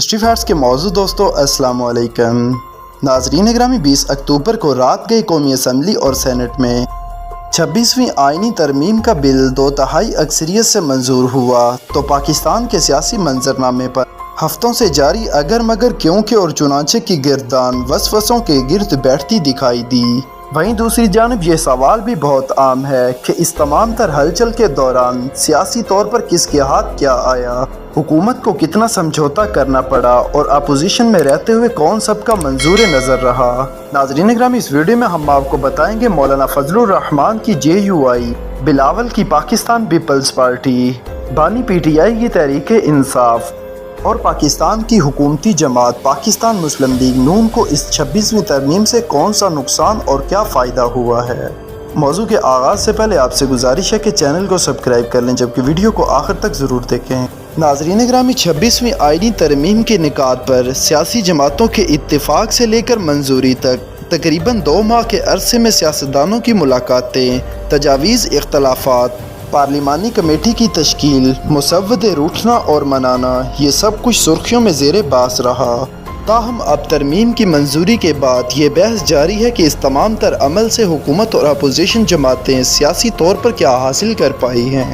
History facts کے موضوع دوستو السلام علیکم ناظرین گرامی 20 اکتوبر کو رات گئی قومی اسمبلی اور سینٹ میں 26ویں آئینی ترمیم کا بل 2/3 اکثریت سے منظور ہوا تو پاکستان کے سیاسی منظرنامے پر ہفتوں سے جاری اگر مگر کیونکہ اور چنانچہ کی گردان وسوسوں کے گرد بیٹھتی دکھائی دی۔ وہیں دوسری جانب یہ سوال بھی بہت عام ہے کہ اس تمام تر ہلچل کے دوران سیاسی طور پر کس کے ہاتھ کیا آیا، حکومت کو کتنا سمجھوتا کرنا پڑا اور اپوزیشن میں رہتے ہوئے کون سب کا منظور نظر رہا۔ ناظرین گرامی اس ویڈیو میں ہم آپ کو بتائیں گے مولانا فضل الرحمان کی JUI، بلاول کی پاکستان پیپلز پارٹی، بانی PTI کی تحریک انصاف اور پاکستان کی حکومتی جماعت پاکستان مسلم لیگ نون کو اس 26ویں ترمیم سے کون سا نقصان اور کیا فائدہ ہوا ہے۔ موضوع کے آغاز سے پہلے آپ سے گزارش ہے کہ چینل کو سبسکرائب کر لیں جبکہ ویڈیو کو آخر تک ضرور دیکھیں۔ ناظرین گرامی 26ویں آئینی ترمیم کے نکات پر سیاسی جماعتوں کے اتفاق سے لے کر منظوری تک تقریباً 2 ماہ کے عرصے میں سیاستدانوں کی ملاقاتیں، تجاویز، اختلافات، پارلیمانی کمیٹی کی تشکیل، مسودے روٹنا اور منانا، یہ سب کچھ سرخیوں میں زیر بحث رہا۔ تاہم اب ترمیم کی منظوری کے بعد یہ بحث جاری ہے کہ اس تمام تر عمل سے حکومت اور اپوزیشن جماعتیں سیاسی طور پر کیا حاصل کر پائی ہیں۔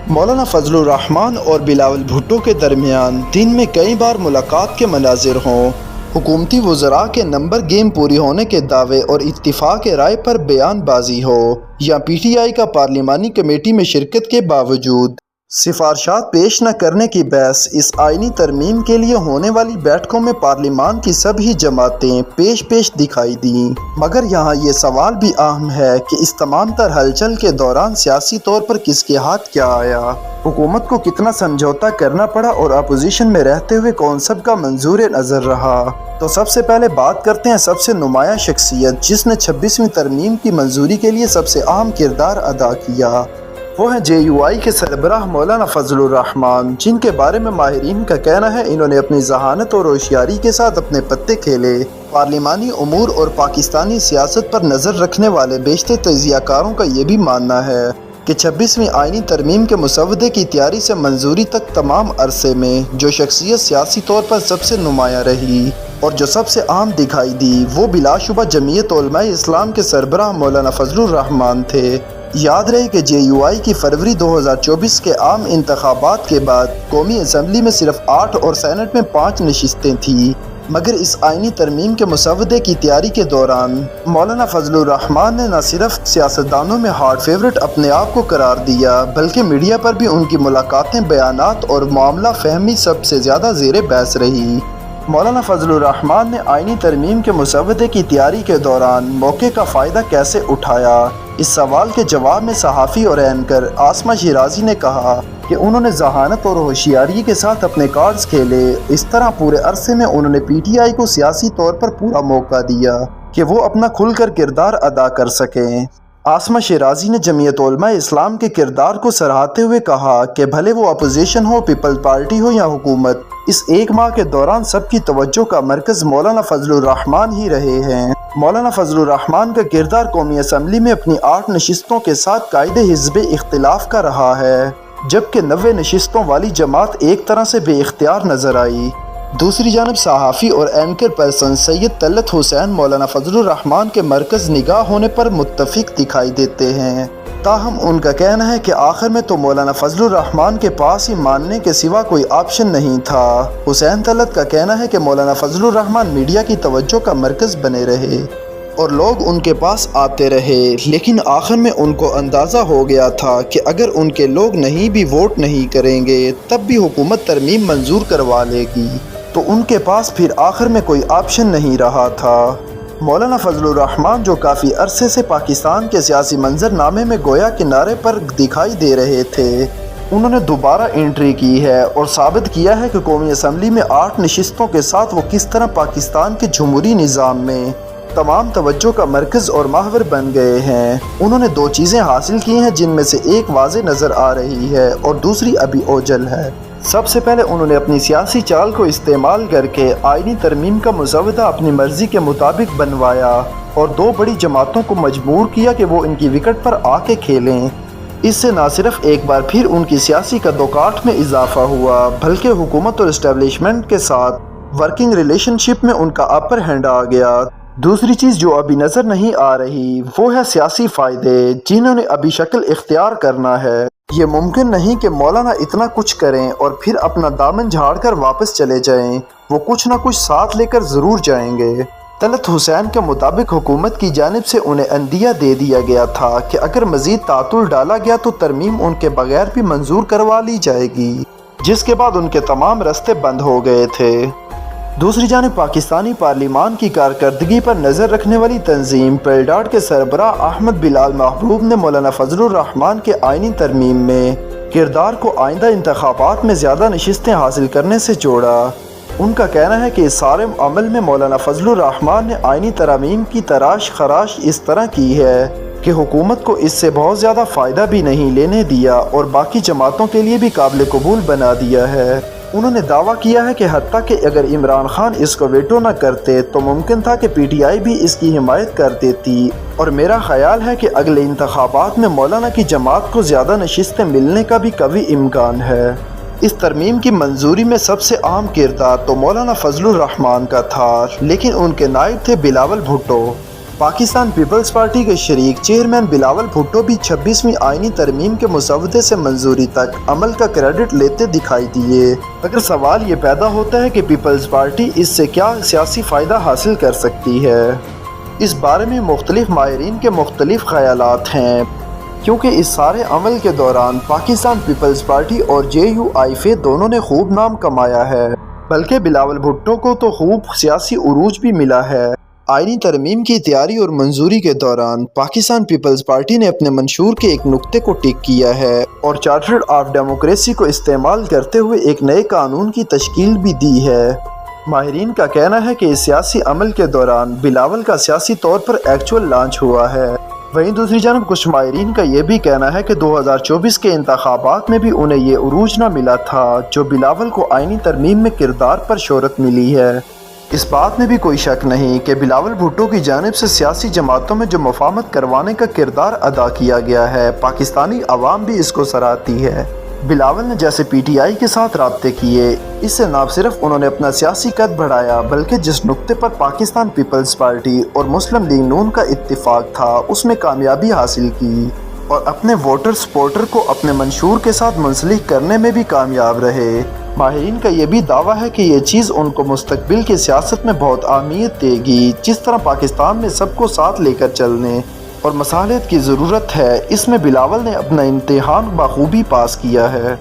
مولانا فضل الرحمان اور بلاول بھٹو کے درمیان دن میں کئی بار ملاقات کے مناظر ہوں، حکومتی وزراء کے نمبر گیم پوری ہونے کے دعوے اور اتفاق رائے پر بیان بازی ہو، یا PTI کا پارلیمانی کمیٹی میں شرکت کے باوجود سفارشات پیش نہ کرنے کی بحث، اس آئینی ترمیم کے لیے ہونے والی بیٹھکوں میں پارلیمان کی سبھی جماعتیں پیش دکھائی دیں۔ مگر یہاں یہ سوال بھی اہم ہے کہ اس تمام تر ہلچل کے دوران سیاسی طور پر کس کے ہاتھ کیا آیا، حکومت کو کتنا سمجھوتا کرنا پڑا اور اپوزیشن میں رہتے ہوئے کون سب کا منظور نظر رہا۔ تو سب سے پہلے بات کرتے ہیں سب سے نمایاں شخصیت جس نے 26ویں ترمیم کی منظوری کے لیے سب سے اہم کردار ادا کیا، وہ ہیں JUI کے سربراہ مولانا فضل الرحمان، جن کے بارے میں ماہرین کا کہنا ہے انہوں نے اپنی ذہانت اور ہوشیاری کے ساتھ اپنے پتے کھیلے۔ پارلیمانی امور اور پاکستانی سیاست پر نظر رکھنے والے بیشتر تجزیہ کاروں کا یہ بھی ماننا ہے کہ 26ویں آئینی ترمیم کے مسودے کی تیاری سے منظوری تک تمام عرصے میں جو شخصیت سیاسی طور پر سب سے نمایاں رہی اور جو سب سے عام دکھائی دی وہ بلا شبہ جمعیت علماء اسلام کے سربراہ مولانا فضل الرحمان تھے۔ یاد رہے کہ JUI کی فروری 2024 کے عام انتخابات کے بعد قومی اسمبلی میں صرف 8 اور سینٹ میں 5 نشستیں تھیں، مگر اس آئینی ترمیم کے مسودے کی تیاری کے دوران مولانا فضل الرحمان نے نہ صرف سیاستدانوں میں ہارڈ فیورٹ اپنے آپ کو قرار دیا بلکہ میڈیا پر بھی ان کی ملاقاتیں، بیانات اور معاملہ فہمی سب سے زیادہ زیر بحث رہی۔ مولانا فضل الرحمان نے آئینی ترمیم کے مسودے کی تیاری کے دوران موقع کا فائدہ کیسے اٹھایا، اس سوال کے جواب میں صحافی اور اینکر آسمہ شیرازی نے کہا کہ انہوں نے ذہانت اور ہوشیاری کے ساتھ اپنے کارڈز کھیلے، اس طرح پورے عرصے میں انہوں نے PTI کو سیاسی طور پر پورا موقع دیا کہ وہ اپنا کھل کر کردار ادا کر سکیں۔ آسمہ شیرازی نے جمعیت علماء اسلام کے کردار کو سراہتے ہوئے کہا کہ بھلے وہ اپوزیشن ہو، پیپلز پارٹی ہو یا حکومت، اس 1 ماہ کے دوران سب کی توجہ کا مرکز مولانا فضل الرحمان ہی رہے ہیں۔ مولانا فضل الرحمان کا کردار قومی اسمبلی میں اپنی 8 نشستوں کے ساتھ قائد حزب اختلاف کا رہا ہے، جبکہ 90 نشستوں والی جماعت ایک طرح سے بے اختیار نظر آئی۔ دوسری جانب صحافی اور اینکر پرسن سید طلعت حسین مولانا فضل الرحمان کے مرکز نگاہ ہونے پر متفق دکھائی دیتے ہیں، تاہم ان کا کہنا ہے کہ آخر میں تو مولانا فضل الرحمان کے پاس ہی ماننے کے سوا کوئی آپشن نہیں تھا۔ حسین طلعت کا کہنا ہے کہ مولانا فضل الرحمان میڈیا کی توجہ کا مرکز بنے رہے اور لوگ ان کے پاس آتے رہے، لیکن آخر میں ان کو اندازہ ہو گیا تھا کہ اگر ان کے لوگ نہیں بھی ووٹ نہیں کریں گے تب بھی حکومت ترمیم منظور کروا لے گی، تو ان کے پاس پھر آخر میں کوئی آپشن نہیں رہا تھا۔ مولانا فضل الرحمان جو کافی عرصے سے پاکستان کے سیاسی منظرنامے میں گویا کنارے پر دکھائی دے رہے تھے، انہوں نے دوبارہ انٹری کی ہے اور ثابت کیا ہے کہ قومی اسمبلی میں 8 نشستوں کے ساتھ وہ کس طرح پاکستان کے جمہوری نظام میں تمام توجہ کا مرکز اور محور بن گئے ہیں۔ انہوں نے 2 چیزیں حاصل کی ہیں جن میں سے ایک واضح نظر آ رہی ہے اور دوسری ابھی اوجل ہے۔ سب سے پہلے انہوں نے اپنی سیاسی چال کو استعمال کر کے آئینی ترمیم کا مسودہ اپنی مرضی کے مطابق بنوایا اور 2 بڑی جماعتوں کو مجبور کیا کہ وہ ان کی وکٹ پر آ کے کھیلیں۔ اس سے نہ صرف ایک بار پھر ان کی سیاسی قد و کاٹھ میں اضافہ ہوا بلکہ حکومت اور اسٹیبلشمنٹ کے ساتھ ورکنگ ریلیشن شپ میں ان کا اپر ہینڈ آ گیا۔ دوسری چیز جو ابھی نظر نہیں آ رہی وہ ہے سیاسی فائدے جنہوں نے ابھی شکل اختیار کرنا ہے۔ یہ ممکن نہیں کہ مولانا اتنا کچھ کریں اور پھر اپنا دامن جھاڑ کر واپس چلے جائیں، وہ کچھ نہ کچھ ساتھ لے کر ضرور جائیں گے۔ طلعت حسین کے مطابق حکومت کی جانب سے انہیں عندیہ دے دیا گیا تھا کہ اگر مزید تعطل ڈالا گیا تو ترمیم ان کے بغیر بھی منظور کروا لی جائے گی، جس کے بعد ان کے تمام راستے بند ہو گئے تھے۔ دوسری جانب پاکستانی پارلیمان کی کارکردگی پر نظر رکھنے والی تنظیم پیلڈاٹ کے سربراہ احمد بلال محبوب نے مولانا فضل الرحمان کے آئینی ترمیم میں کردار کو آئندہ انتخابات میں زیادہ نشستیں حاصل کرنے سے جوڑا۔ ان کا کہنا ہے کہ اس سارے عمل میں مولانا فضل الرحمان نے آئینی ترامیم کی تراش خراش اس طرح کی ہے کہ حکومت کو اس سے بہت زیادہ فائدہ بھی نہیں لینے دیا اور باقی جماعتوں کے لیے بھی قابل قبول بنا دیا ہے۔ انہوں نے دعویٰ کیا ہے کہ حتیٰ کہ اگر عمران خان اس کو ویٹو نہ کرتے تو ممکن تھا کہ پی ٹی آئی بھی اس کی حمایت کر دیتی، اور میرا خیال ہے کہ اگلے انتخابات میں مولانا کی جماعت کو زیادہ نشستیں ملنے کا بھی قوی امکان ہے۔ اس ترمیم کی منظوری میں سب سے اہم کردار تو مولانا فضل الرحمان کا تھا، لیکن ان کے نائب تھے بلاول بھٹو۔ پاکستان پیپلز پارٹی کے شریک چیئرمین بلاول بھٹو بھی 26ویں آئینی ترمیم کے مسودے سے منظوری تک عمل کا کریڈٹ لیتے دکھائی دیے۔ اگر سوال یہ پیدا ہوتا ہے کہ پیپلز پارٹی اس سے کیا سیاسی فائدہ حاصل کر سکتی ہے، اس بارے میں مختلف ماہرین کے مختلف خیالات ہیں، کیونکہ اس سارے عمل کے دوران پاکستان پیپلز پارٹی اور JUIF دونوں نے خوب نام کمایا ہے، بلکہ بلاول بھٹو کو تو خوب سیاسی عروج بھی ملا ہے۔ آئینی ترمیم کی تیاری اور منظوری کے دوران پاکستان پیپلز پارٹی نے اپنے منشور کے ایک نقطے کو ٹک کیا ہے اور چارٹر آف ڈیموکریسی کو استعمال کرتے ہوئے ایک نئے قانون کی تشکیل بھی دی ہے۔ ماہرین کا کہنا ہے کہ اس سیاسی عمل کے دوران بلاول کا سیاسی طور پر ایکچول لانچ ہوا ہے۔ وہیں دوسری جانب کچھ ماہرین کا یہ بھی کہنا ہے کہ 2024 کے انتخابات میں بھی انہیں یہ عروج نہ ملا تھا جو بلاول کو آئینی ترمیم میں کردار پر شہرت ملی ہے۔ اس بات میں بھی کوئی شک نہیں کہ بلاول بھٹو کی جانب سے سیاسی جماعتوں میں جو مفاہمت کروانے کا کردار ادا کیا گیا ہے، پاکستانی عوام بھی اس کو سراہتی ہے۔ بلاول نے جیسے پی ٹی آئی کے ساتھ رابطے کیے، اس سے نہ صرف انہوں نے اپنا سیاسی قد بڑھایا بلکہ جس نقطے پر پاکستان پیپلز پارٹی اور مسلم لیگ نون کا اتفاق تھا اس میں کامیابی حاصل کی، اور اپنے ووٹر سپورٹر کو اپنے منشور کے ساتھ منسلک کرنے میں بھی کامیاب رہے۔ ماہرین کا یہ بھی دعویٰ ہے کہ یہ چیز ان کو مستقبل کی سیاست میں بہت اہمیت دے گی۔ جس طرح پاکستان میں سب کو ساتھ لے کر چلنے اور مصالحت کی ضرورت ہے، اس میں بلاول نے اپنا امتحان بخوبی پاس کیا ہے۔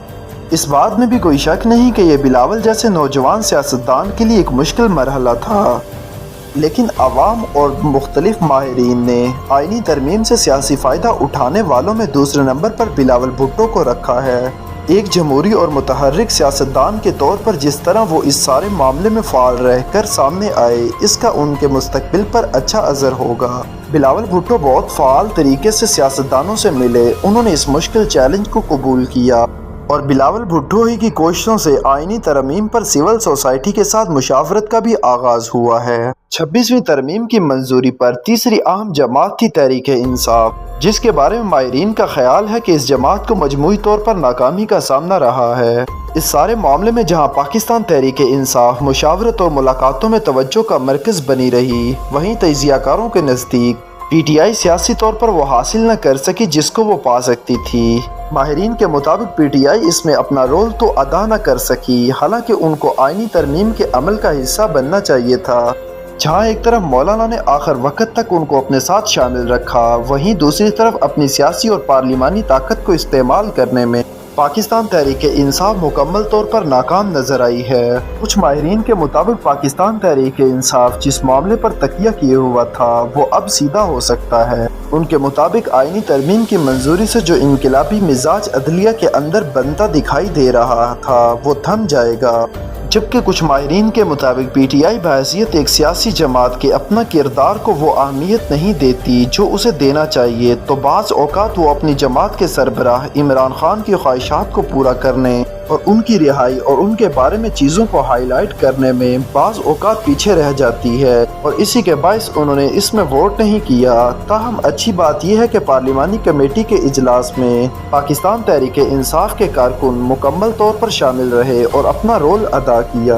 اس بات میں بھی کوئی شک نہیں کہ یہ بلاول جیسے نوجوان سیاستدان کے لیے ایک مشکل مرحلہ تھا، لیکن عوام اور مختلف ماہرین نے آئینی ترمیم سے سیاسی فائدہ اٹھانے والوں میں دوسرے نمبر پر بلاول بھٹو کو رکھا ہے۔ ایک جمہوری اور متحرک سیاستدان کے طور پر جس طرح وہ اس سارے معاملے میں فعال رہ کر سامنے آئے، اس کا ان کے مستقبل پر اچھا اثر ہوگا۔ بلاول بھٹو بہت فعال طریقے سے سیاستدانوں سے ملے، انہوں نے اس مشکل چیلنج کو قبول کیا، اور بلاول بھٹو ہی کی کوششوں سے آئینی ترمیم پر سول سوسائٹی کے ساتھ مشاورت کا بھی آغاز ہوا ہے۔ 26ویں ترمیم کی منظوری پر تیسری اہم جماعت تھی تحریک انصاف، جس کے بارے میں ماہرین کا خیال ہے کہ اس جماعت کو مجموعی طور پر ناکامی کا سامنا رہا ہے۔ اس سارے معاملے میں جہاں پاکستان تحریک انصاف مشاورت اور ملاقاتوں میں توجہ کا مرکز بنی رہی، وہیں تجزیہ کاروں کے نزدیک پی ٹی آئی سیاسی طور پر وہ حاصل نہ کر سکی جس کو وہ پا سکتی تھی۔ ماہرین کے مطابق پی ٹی آئی اس میں اپنا رول تو ادا نہ کر سکی، حالانکہ ان کو آئینی ترمیم کے عمل کا حصہ بننا چاہیے تھا۔ جہاں ایک طرف مولانا نے آخر وقت تک ان کو اپنے ساتھ شامل رکھا، وہیں دوسری طرف اپنی سیاسی اور پارلیمانی طاقت کو استعمال کرنے میں پاکستان تحریک انصاف مکمل طور پر ناکام نظر آئی ہے۔ کچھ ماہرین کے مطابق پاکستان تحریک انصاف جس معاملے پر تکیہ کیے ہوا تھا وہ اب سیدھا ہو سکتا ہے۔ ان کے مطابق آئینی ترمیم کی منظوری سے جو انقلابی مزاج عدلیہ کے اندر بنتا دکھائی دے رہا تھا وہ تھم جائے گا، جبکہ کچھ ماہرین کے مطابق پی ٹی آئی بحیثیت ایک سیاسی جماعت کے اپنا کردار کو وہ اہمیت نہیں دیتی جو اسے دینا چاہیے، تو بعض اوقات وہ اپنی جماعت کے سربراہ عمران خان کی خواہشات کو پورا کرنے اور ان کی رہائی اور ان کے بارے میں چیزوں کو ہائی لائٹ کرنے میں بعض اوقات پیچھے رہ جاتی ہے، اور اسی کے باعث انہوں نے اس میں ووٹ نہیں کیا۔ تاہم اچھی بات یہ ہے کہ پارلیمانی کمیٹی کے اجلاس میں پاکستان تحریک انصاف کے کارکن مکمل طور پر شامل رہے اور اپنا رول ادا کیا۔